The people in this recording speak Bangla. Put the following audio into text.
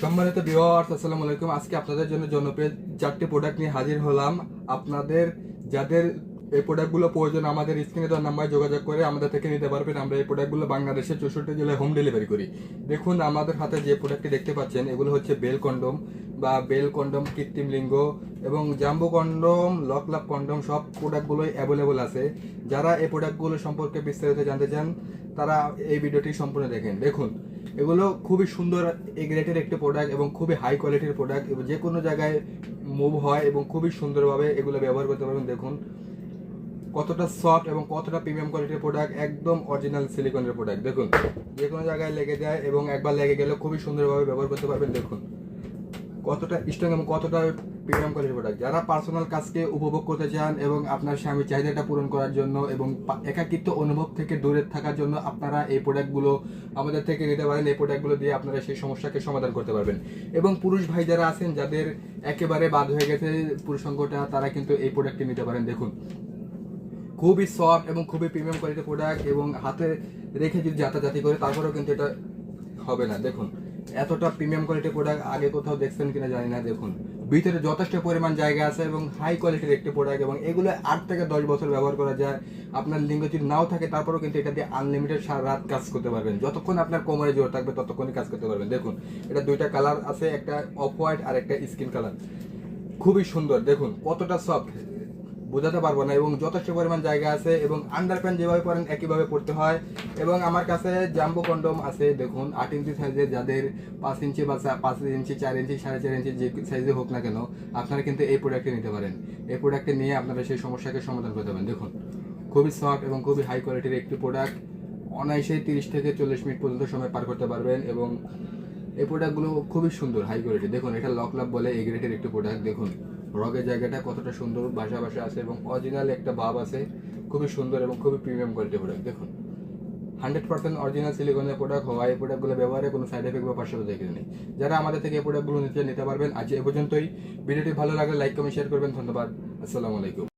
সম্মানিত ভিউয়ার্স, আসসালামু আলাইকুম। আজকে আপনাদের জন্য জনপ্রিয় 4টি প্রোডাক্ট নিয়ে হাজির হলাম। আপনাদের যাদের এই প্রোডাক্টগুলো প্রয়োজন আমাদের স্ক্রিনে দেওয়া নাম্বারে যোগাযোগ করে আমাদের থেকে নিতে পারবেন। আমরা এই প্রোডাক্টগুলো বাংলাদেশের 64 জেলায় হোম ডেলিভারি করি। দেখুন, আমাদের হাতে যে প্রোডাক্টটি দেখতে পাচ্ছেন এগুলো হচ্ছে বেল কন্ডম বা বেল কন্ডম, কৃত্রিম লিঙ্গ এবং জাম্বো কন্ডম, লকলাভ কন্ডম, সব প্রোডাক্টগুলোই অ্যাভেলেবল আছে। যারা এই প্রোডাক্টগুলো সম্পর্কে বিস্তারিত জানতে চান তারা এই ভিডিওটি সম্পূর্ণ দেখেন। দেখুন, এগুলো খুবই সুন্দর এ গ্রেডের একটি প্রোডাক্ট এবং খুবই হাই কোয়ালিটির প্রোডাক্ট এবং যে কোনো জায়গায় মুভ হয় এবং খুবই সুন্দরভাবে এগুলো ব্যবহার করতে পারবেন। দেখুন কতটা সফট এবং কতটা প্রিমিয়াম কোয়ালিটির প্রোডাক্ট, একদম অরিজিনাল সিলিকনের প্রোডাক্ট। দেখুন যে কোনো জায়গায় লেগে যায় এবং একবার লেগে গেলে খুবই সুন্দরভাবে ব্যবহার করতে পারবেন। দেখুন কতটা স্ট্রং এবং কতটা প্রিমিয়াম কোয়ালিটির প্রোডাক্ট। যারা পার্সোনাল কাজকে উপভোগ করতে চান এবং আপনার স্বামীর চাহিদাটা পূরণ করার জন্য এবং একাকিত্ব অনুভব থেকে দূরে থাকার জন্য আপনারা এই প্রোডাক্টগুলো আমাদের থেকে নিতে পারেন। এই প্রোডাক্টগুলো দিয়ে আপনারা সেই সমস্যাকে সমাধান করতে পারবেন। এবং পুরুষ ভাই যারা আছেন যাদের একেবারে বাদ হয়ে গেছে পুরুষাঙ্গটা, তারা কিন্তু এই প্রোডাক্টটি নিতে পারেন। দেখুন খুবই সফট এবং খুবই প্রিমিয়াম কোয়ালিটির প্রোডাক্ট এবং হাতে রেখে যদি যাতাযাতি করে তারপরেও কিন্তু এটা হবে না। দেখুন এতটা প্রিমিয়াম কোয়ালিটির প্রোডাক্ট আগে কোথাও দেখছেন কিনা জানি না। দেখুন ভিতরে যথেষ্ট পরিমাণ জায়গা আছে এবং হাই কোয়ালিটির একটি প্রোডাক্ট এবং এগুলো 8 থেকে 10 বছর ব্যবহার করা যায়। আপনার লিঙ্গ যদি নাও থাকে তারপরেও কিন্তু এটা দিয়ে আনলিমিটেড সারা রাত কাজ করতে পারবেন। যতক্ষণ আপনার কোমরে জোর থাকবে ততক্ষণই কাজ করতে পারবেন। দেখুন এটা দুইটা কালার আছে, একটা অফ হোয়াইট আর একটা স্কিন কালার, খুবই সুন্দর। দেখুন কতটা সফট বোঝাতে পারবো না এবং যথেষ্ট পরিমাণ জায়গা আছে এবং আন্ডার প্যান্ট যেভাবে পরেন একইভাবে পড়তে হয়। এবং আমার কাছে জাম্বো কন্ডম আছে। দেখুন 8 ইঞ্চি সাইজের, যাদের 5 ইঞ্চি বা 5 ইঞ্চি, 4 ইঞ্চি, 4.5 ইঞ্চি যে সাইজে হোক না কেন আপনারা কিন্তু এই প্রোডাক্টটি নিতে পারেন। এই প্রোডাক্টটি নিয়ে আপনারা সেই সমস্যাকে সমাধান করতে পারেন। দেখুন খুবই সফট এবং খুবই হাই কোয়ালিটির একটি প্রোডাক্ট। অনায়াসে 30 থেকে 40 মিনিট পর্যন্ত সময় পার করতে পারবেন এবং এই প্রোডাক্টগুলো খুবই সুন্দর, হাই কোয়ালিটি। দেখুন এটা লকলাভ বলে এই গ্রেডের একটি প্রোডাক্ট। দেখুন রগের জায়গাটা কতটা সুন্দর বাসা বাসা আছে এবং অরিজিনাল একটা ভাব আছে। খুবই সুন্দর এবং খুবই প্রিমিয়াম কোয়ালিটির প্রোডাক্ট। দেখুন 100% অরিজিনাল সিলিকনের প্রোডাক্ট হওয়া এই প্রোডাক্টগুলো ব্যবহারে কোনো সাইড এফেক্ট বা পার্শ্ব প্রতিক্রিয়া নেই। যারা আমাদের থেকে এই প্রোডাক্টগুলো নিতে পারবেন। আজ এ পর্যন্তই। ভিডিওটি ভালো লাগলে লাইক কমেন্ট শেয়ার করবেন। ধন্যবাদ। আসসালামু আলাইকুম।